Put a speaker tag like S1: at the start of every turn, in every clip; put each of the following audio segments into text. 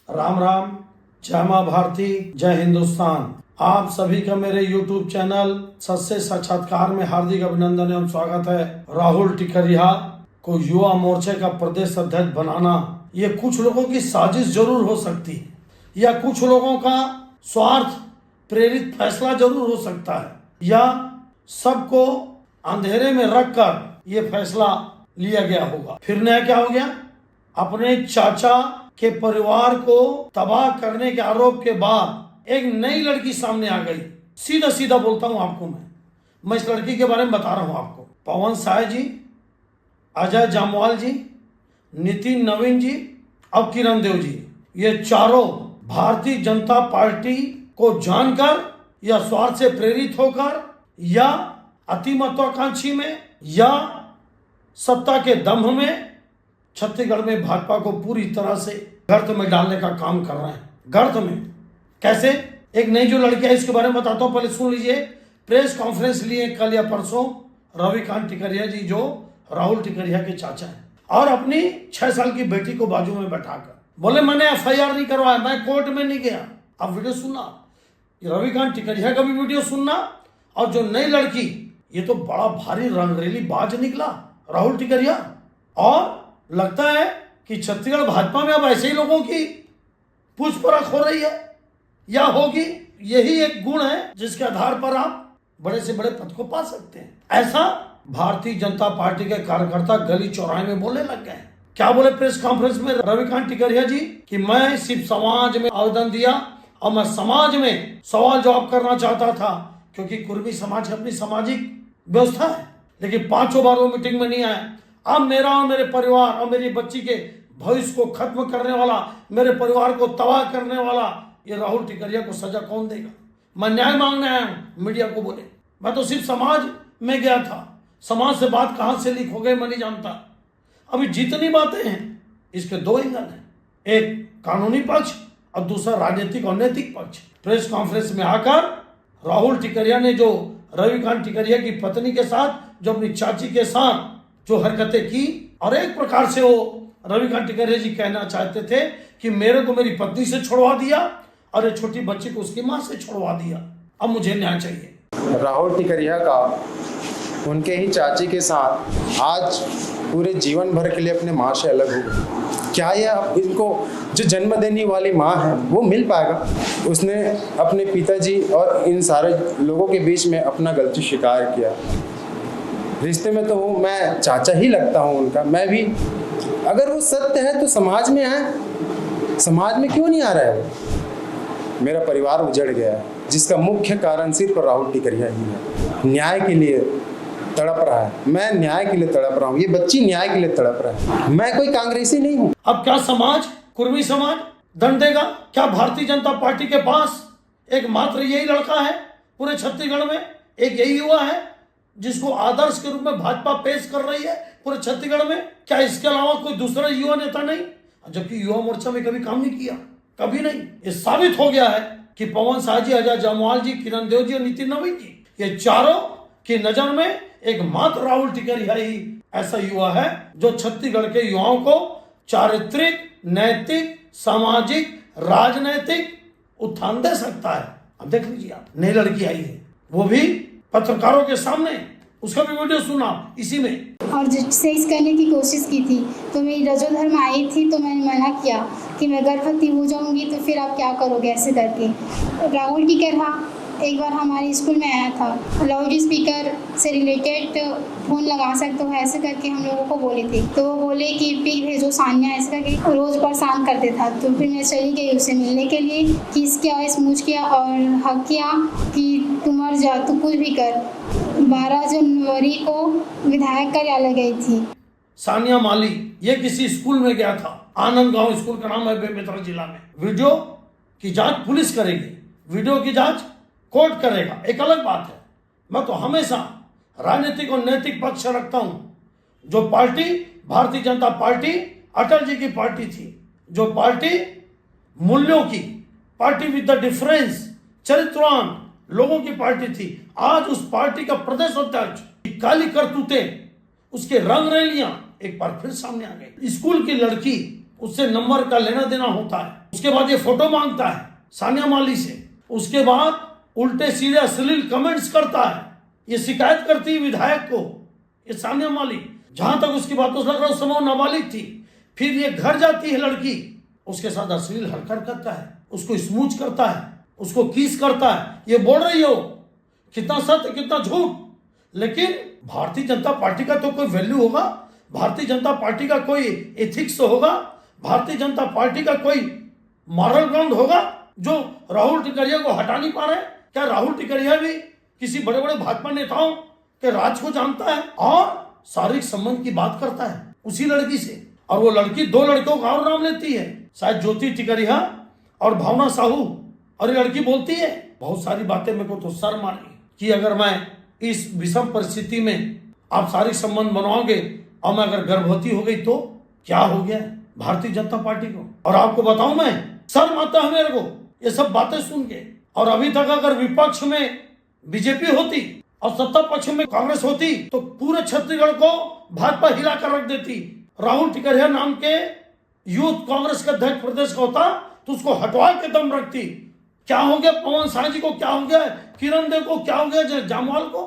S1: राम राम, जय माँ भारती, जय हिंदुस्तान। आप सभी का मेरे YouTube चैनल सत्य साक्षात्कार में हार्दिक अभिनंदन एवं स्वागत है। राहुल टिकरिहा को युवा मोर्चे का प्रदेश अध्यक्ष बनाना ये कुछ लोगों की साजिश जरूर हो सकती है या कुछ लोगों का स्वार्थ प्रेरित फैसला जरूर हो सकता है या सबको अंधेरे में रखकर ये फैसला लिया गया होगा। फिर नया क्या हो गया? अपने चाचा के परिवार को तबाह करने के आरोप के बाद एक नई लड़की सामने आ गई। सीधा सीधा बोलता हूं आपको, मैं इस लड़की के बारे में बता रहा हूं आपको। पवन साय जी, अजय जामवाल जी, नितिन नवीन जी और किरण देव जी, ये चारों भारतीय जनता पार्टी को जानकर या स्वार्थ से प्रेरित होकर या अति महत्वाकांक्षी में या सत्ता के दम्भ में छत्तीसगढ़ में भाजपा को पूरी तरह से गर्त में डालने का काम कर रहे हैं। गर्त में कैसे? एक नई जो लड़की है इसके बारे में बताता हूं, पहले सुन लीजिए। प्रेस कॉन्फ्रेंस लिए कल या परसों रविकांत टिकरिहा जी, जो राहुल टिकरिहा के चाचा हैं, और अपनी 6 साल की बेटी को बाजू में बैठाकर बोले मैंने FIR नहीं करवाया, मैं कोर्ट में नहीं गया। अब वीडियो सुनना, रविकांत टिकरिहा का भी वीडियो सुनना। और जो नई लड़की, ये तो बड़ा भारी रंगरेली बाज निकला राहुल टिकरिहा, और लगता है कि छत्तीसगढ़ भाजपा में अब ऐसे ही लोगों की पूछपरछ हो रही है या होगी। यही एक गुण है जिसके आधार पर आप बड़े से बड़े पद को पा सकते हैं। ऐसा भारतीय जनता पार्टी के कार्यकर्ता गली चौराहे में बोलने लग गए। क्या बोले प्रेस कॉन्फ्रेंस में रविकांत टिकरिहा जी कि मैं सिर्फ समाज में आवेदन दिया और मैं समाज में सवाल जवाब करना चाहता था, क्योंकि कुर्मी समाज की अपनी सामाजिक व्यवस्था है, लेकिन 5 बार वो मीटिंग में नहीं आया। अब मेरा और मेरे परिवार और मेरी बच्ची के भविष्य को खत्म करने वाला, मेरे परिवार को तबाह करने वाला ये राहुल टिकरिहा को सजा कौन देगा? मैं न्याय मांगने आया हूं। मीडिया को बोले मैं तो सिर्फ समाज में गया था, समाज से बात कहां से लीक हो गई मैं नहीं जानता। अभी जितनी बातें हैं इसके 2 एंगल हैं, एक कानूनी पक्ष और दूसरा राजनीतिक और नैतिक पक्ष। प्रेस कॉन्फ्रेंस में आकर राहुल टिकरिहा ने जो रविकांत टिकरिहा की पत्नी के साथ, जो अपनी चाची के साथ जो हरकतें की, और एक प्रकार से वो रविकांत टिकरिहा जी कहना चाहते थे कि मेरे को मेरी पत्नी से छुड़वा दिया और ये छोटी बच्ची को उसकी मां से छुड़वा दिया, अब मुझे न्याय चाहिए।
S2: राहुल टिकरिहा का उनके ही चाची के साथ आज पूरे जीवन भर के लिए अपने माँ से अलग हो गए। क्या ये अब इनको जो जन्म देने वाली माँ है वो मिल पाएगा? उसने अपने पिताजी और इन सारे लोगों के बीच में अपना गलती स्वीकार किया। रिश्ते में तो हूँ, मैं चाचा ही लगता हूँ उनका। मैं भी, अगर वो सत्य है तो समाज में है, समाज में क्यों नहीं आ रहा है वो? मेरा परिवार उजड़ गया है, जिसका मुख्य कारण सिर्फ राहुल टिकरिहा ही है। न्याय के लिए तड़प रहा है, मैं न्याय के लिए तड़प रहा हूँ, ये बच्ची न्याय के लिए तड़प रहा है। मैं कोई कांग्रेसी नहीं हूँ।
S1: अब क्या समाज, कुर्मी समाज दंड देगा? क्या भारतीय जनता पार्टी के पास एक मात्र यही लड़का है पूरे छत्तीसगढ़ में? एक यही युवा है जिसको आदर्श के रूप में भाजपा पेश कर रही है पूरे छत्तीसगढ़ में? क्या इसके अलावा कोई दूसरा युवा नेता नहीं? जबकि युवा मोर्चा में कभी काम नहीं किया, कभी नहीं। ये साबित हो गया है कि पवन साय जी, अजय जामवाल जी, किरण देव जी और नितिन नवीन जी, ये चारों की नजर में एक मात्र राहुल टिकरिहा ही ऐसा युवा है जो छत्तीसगढ़ के युवाओं को चारित्रिक, नैतिक, सामाजिक, राजनैतिक उत्थान दे सकता है। अब देख लीजिए, आप नई लड़की आई है, वो भी पत्रकारों के सामने, उसका भी वीडियो सुना इसी में।
S3: और सेक्स करने की कोशिश की थी तो मेरी रजोधर्म आई थी, तो मैंने मना किया कि मैं गर्भवती हो जाऊंगी तो फिर आप क्या करोगे ऐसे करके। राहुल टिकरिहा एक बार हमारे स्कूल में आया था, लाउड स्पीकर से रिलेटेड फ़ोन लगा सकते हो ऐसे करके हम लोगों को बोले थे। तो वो बोले कि पिक भेजो सानिया, ऐसे करके रोज़ परेशान करते था। तो फिर मैं चली गई उससे मिलने के लिए कि इसके आइस मूझ किया और हक किया कि तू मर जा, तू कुछ भी कर। 12 जनवरी को विधायक कार्यालय गई थी।
S1: सानिया माली, ये किसी स्कूल में गया था, आनंद गांव स्कूल का नाम है बेमेतरा जिला में। वीडियो की जांच पुलिस करेगी, वीडियो की जांच कोर्ट करेगा, एक अलग बात है। मैं तो हमेशा राजनीतिक और नैतिक पक्ष रखता हूं। जो पार्टी भारतीय जनता पार्टी अटल जी की पार्टी थी, जो पार्टी मूल्यों की पार्टी विद द डिफरेंस, चरित्रवान लोगों की पार्टी थी, आज उस पार्टी का प्रदेश अध्यक्ष काली करतूतें, उसके रंग रैलियां एक बार फिर सामने आ गई। स्कूल की लड़की, उससे नंबर का लेना देना होता है, उसके बाद ये फोटो मांगता है सानिया माली से, उसके बाद उल्टे सीधे अश्लील कमेंट्स करता है, ये शिकायत करती है विधायक को, ये सानिया माली। जहां तक उसकी बातों से लग रहा है उस समय वो नाबालिग थी। फिर ये घर जाती है लड़की, उसके साथ अश्लील हरकत करता है, उसको स्मूच करता है, उसको किस करता है। ये बोल रही हो कितना सत्य कितना झूठ, लेकिन भारतीय जनता पार्टी का तो कोई वैल्यू होगा, भारतीय जनता पार्टी का कोई एथिक्स होगा, भारतीय जनता पार्टी का कोई मॉरल ग्राउंड होगा जो राहुल टिकरिया को हटा नहीं पा रहे। क्या राहुल टिकरिया भी किसी बड़े बड़े भाजपा नेताओं के राज को जानता है और शारीरिक संबंध की बात करता है उसी लड़की से? और वो लड़की दो लड़कों का और नाम लेती है, शायद ज्योति टिकरिया और भावना साहू। और ये लड़की बोलती है बहुत सारी बातें, मेरे को तो शर्म आ रही कि अगर मैं इस विषम परिस्थिति में आप शारीरिक संबंध बनवाओगे और मैं अगर गर्भवती हो गई तो क्या हो गया भारतीय जनता पार्टी को। और आपको बताऊं मैं, शर्म आता है मेरे को ये सब बातें सुन के। और अभी तक अगर विपक्ष में बीजेपी होती और सत्ता पक्ष में कांग्रेस होती तो पूरे छत्तीसगढ़ को भाजपा हिला कर रख देती। राहुल टिकरिया नाम के यूथ कांग्रेस का अध्यक्ष प्रदेश का होता तो उसको हटवा के दम रखती। क्या हो गया पवन साय जी को, क्या हो गया किरण देव को, क्या हो गया जामवाल को?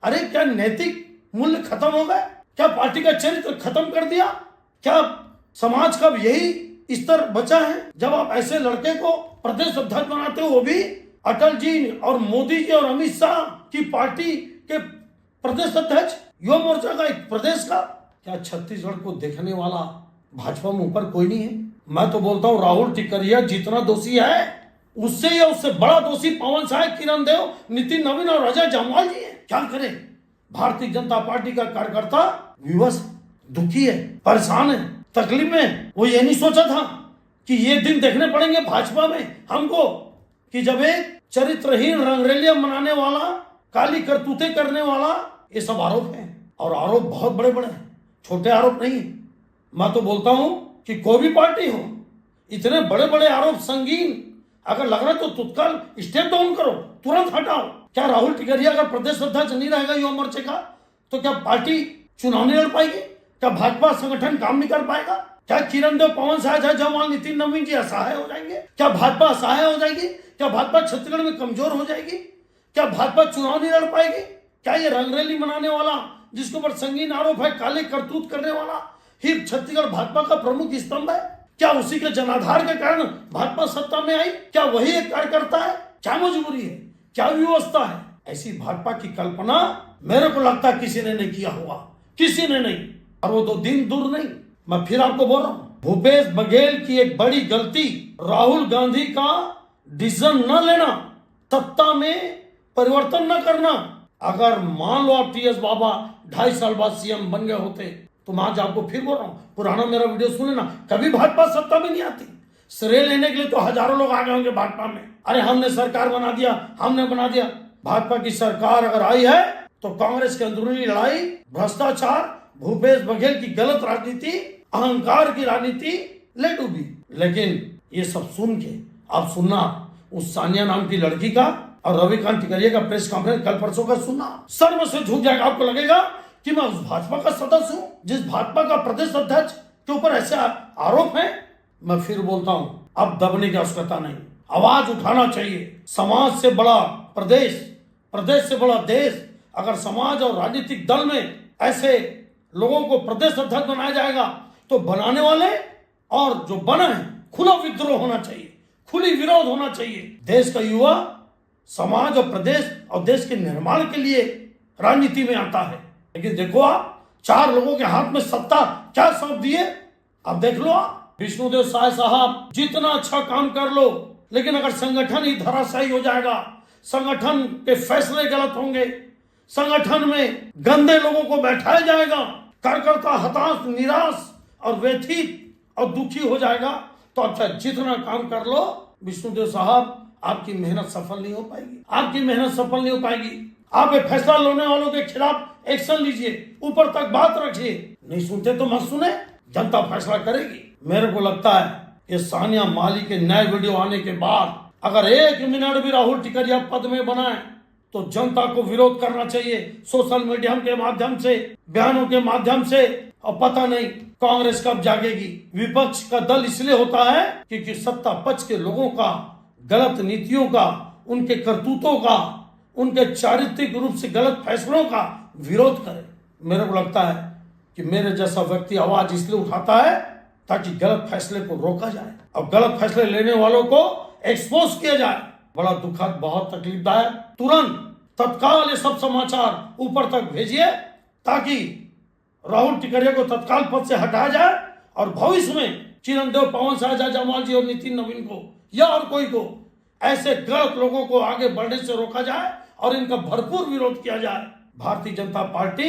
S1: अरे क्या नैतिक मूल्य खत्म हो गए? क्या पार्टी का चरित्र खत्म कर दिया? क्या समाज का यही स्तर बचा है जब आप ऐसे लड़के को प्रदेश अध्यक्ष बनाते हो, वो भी अटल जी और मोदी जी और अमित शाह की पार्टी के प्रदेश अध्यक्ष, युवा मोर्चा का एक प्रदेश का? क्या छत्तीसगढ़ को देखने वाला भाजपा में ऊपर कोई नहीं है? मैं तो बोलता हूँ राहुल टिकरिया जितना दोषी है उससे या उससे बड़ा दोषी पवन साय, किरण देव, नितिन नवीन और अजय जामवाल जी है। क्या करे? भारतीय जनता पार्टी का कार्यकर्ता विवश, दुखी है, परेशान है, तकलीफ में। वो ये नहीं सोचा था कि ये दिन देखने पड़ेंगे भाजपा में हमको कि जब एक चरित्रहीन रंगरेलिया मनाने वाला, काली करतूतें करने वाला, ये सब आरोप है। और आरोप बहुत बड़े बड़े हैं, छोटे आरोप नहीं। मैं तो बोलता हूं कि कोई भी पार्टी हो, इतने बड़े बड़े आरोप संगीन अगर लग रहा है तो तत्काल स्टेप डाउन करो, तुरंत हटाओ। क्या राहुल टिकरिया अगर प्रदेश अध्यक्ष नहीं रहेगा युवा मोर्चे का तो क्या पार्टी चुनाव नहीं लड़ पाएगी? क्या भाजपा संगठन काम नहीं कर पाएगा? क्या किरण देव, पवन साय, जामवाल, नितिन नवीन जी असहाय हो जाएंगे? क्या भाजपा असहाय हो जाएगी? क्या भाजपा छत्तीसगढ़ में कमजोर हो जाएगी? क्या भाजपा चुनाव नहीं लड़ पाएगी? क्या ये रंगरेली मनाने वाला जिसके ऊपर संगीन आरोप है, काले करतूत करने वाला ही छत्तीसगढ़ भाजपा का प्रमुख स्तंभ है? क्या उसी के जनाधार के कारण भाजपा सत्ता में आई? क्या वही एक कार्यकर्ता है? क्या मजबूरी है? क्या व्यवस्था है? ऐसी भाजपा की कल्पना मेरे को लगता है किसी ने नहीं किया होगा, किसी ने नहीं। और वो तो दिन दूर नहीं, मैं फिर आपको बोल रहा हूं, भूपेश बघेल की एक बड़ी गलती राहुल गांधी का डिसीजन न लेना, सत्ता में परिवर्तन न करना। अगर मान लो आप टीएस बाबा 2.5 साल बाद सीएम बन गए होते तो मैं आज आपको फिर बोल रहा हूं, पुराना मेरा वीडियो सुन लेना, कभी भाजपा सत्ता में नहीं आती। श्रेय लेने के लिए तो हजारों लोग आ गए होंगे भाजपा में, अरे हमने सरकार बना दिया, हमने बना दिया। भाजपा की सरकार अगर आई है तो कांग्रेस की अंदरूनी लड़ाई, भ्रष्टाचार, भूपेश बघेल की गलत राजनीति, अहंकार की राजनीति ले डूबी। लेकिन ये सब सुन के आप सुनना उस सानिया नाम की लड़की का और रविकांत टिकरिया का प्रेस कॉन्फ्रेंस कल परसों का सुनना, सर्व से झूठ जाएगा। आपको लगेगा कि मैं उस भाजपा का सदस्य हूं जिस भाजपा का प्रदेश अध्यक्ष के ऊपर ऐसे आरोप है। मैं फिर बोलता हूं, अब दबने की आवश्यकता नहीं, आवाज उठाना चाहिए। समाज से बड़ा प्रदेश, प्रदेश से बड़ा देश। अगर समाज और राजनीतिक दल में ऐसे लोगों को प्रदेश अध्यक्ष बनाया जाएगा तो बनाने वाले और जो बना है खुला विद्रोह होना चाहिए, खुली विरोध होना चाहिए। देश का युवा समाज और प्रदेश और देश के निर्माण के लिए राजनीति में आता है। लेकिन देखो आप 4 लोगों के हाथ में सत्ता क्या सौंप दिए। अब देख लो आप, विष्णुदेव साय साहब जितना अच्छा काम कर लो, लेकिन अगर संगठन ही धराशायी हो जाएगा, संगठन के फैसले गलत होंगे, संगठन में गंदे लोगों को बैठाया जाएगा, कार्यकर्ता हताश, निराश और व्यथित और दुखी हो जाएगा, तो अच्छा जितना काम कर लो विष्णुदेव साहब, आपकी मेहनत सफल नहीं हो पाएगी, आपकी मेहनत सफल नहीं हो पाएगी। आप एक फैसला लेने वालों के खिलाफ एक्शन लीजिए, ऊपर तक बात रखिए। नहीं सुनते तो मत सुने, जनता फैसला करेगी। मेरे को लगता है कि सानिया माली के नए वीडियो आने के बाद अगर 1 मिनट भी राहुल टिकरिया पद में बनाए तो जनता को विरोध करना चाहिए, सोशल मीडिया के माध्यम से, बयानों के माध्यम से। और पता नहीं कांग्रेस कब जागेगी? विपक्ष का दल इसलिए होता है क्योंकि सत्ता पक्ष के लोगों का गलत नीतियों का, उनके करतूतों का, उनके चारित्रिक रूप से गलत फैसलों का विरोध करे। मेरे को लगता है कि मेरे जैसा व्यक्ति आवाज इसलिए उठाता है ताकि गलत फैसले को रोका जाए और गलत फैसले लेने वालों को एक्सपोज किया जाए। बड़ा दुखद, बहुत तकलीफदायक। तुरंत तत्काल ये सब समाचार ऊपर तक भेजिए ताकि राहुल टिकरिया को तत्काल पद से हटाया जाए और भविष्य में चिरंजीव पवन साजा जमाल जी और नितिन नवीन को या और कोई को, ऐसे गलत लोगों को आगे बढ़ने से रोका जाए और इनका भरपूर विरोध किया जाए। भारतीय जनता पार्टी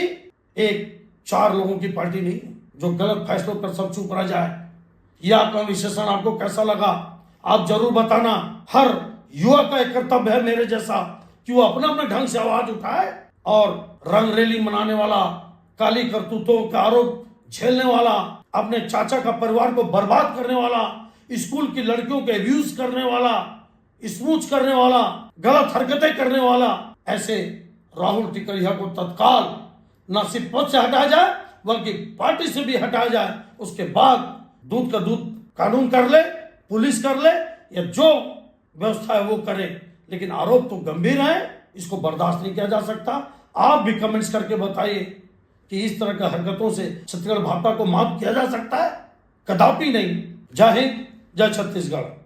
S1: एक 4 लोगों की पार्टी नहीं है जो गलत फैसलों पर सब चुप रह जाए। यह आपका विश्लेषण आपको कैसा लगा आप जरूर बताना। हर युवा का एक कर्तव्य है मेरे जैसा कि वो अपना अपने ढंग से आवाज उठाए और रंगरेली मनाने वाला, काली करतूतों का आरोप झेलने वाला, अपने चाचा का परिवार को बर्बाद करने वाला, स्कूल की लड़कियों के अब्यूज करने वाला, स्मूच करने वाला, गलत हरकतें करने वाला, ऐसे राहुल टिकरिया को तत्काल न सिर्फ पद से हटाया जाए बल्कि पार्टी से भी हटाया जाए। उसके बाद दूध का दूध कानून कर ले, पुलिस कर ले या जो व्यवस्था है वो करे, लेकिन आरोप तो गंभीर है, इसको बर्दाश्त नहीं किया जा सकता। आप भी कमेंट्स करके बताइए कि इस तरह की हरकतों से छत्तीसगढ़ भाजपा को माफ किया जा सकता है? कदापि नहीं। जय हिंद, जय छत्तीसगढ़।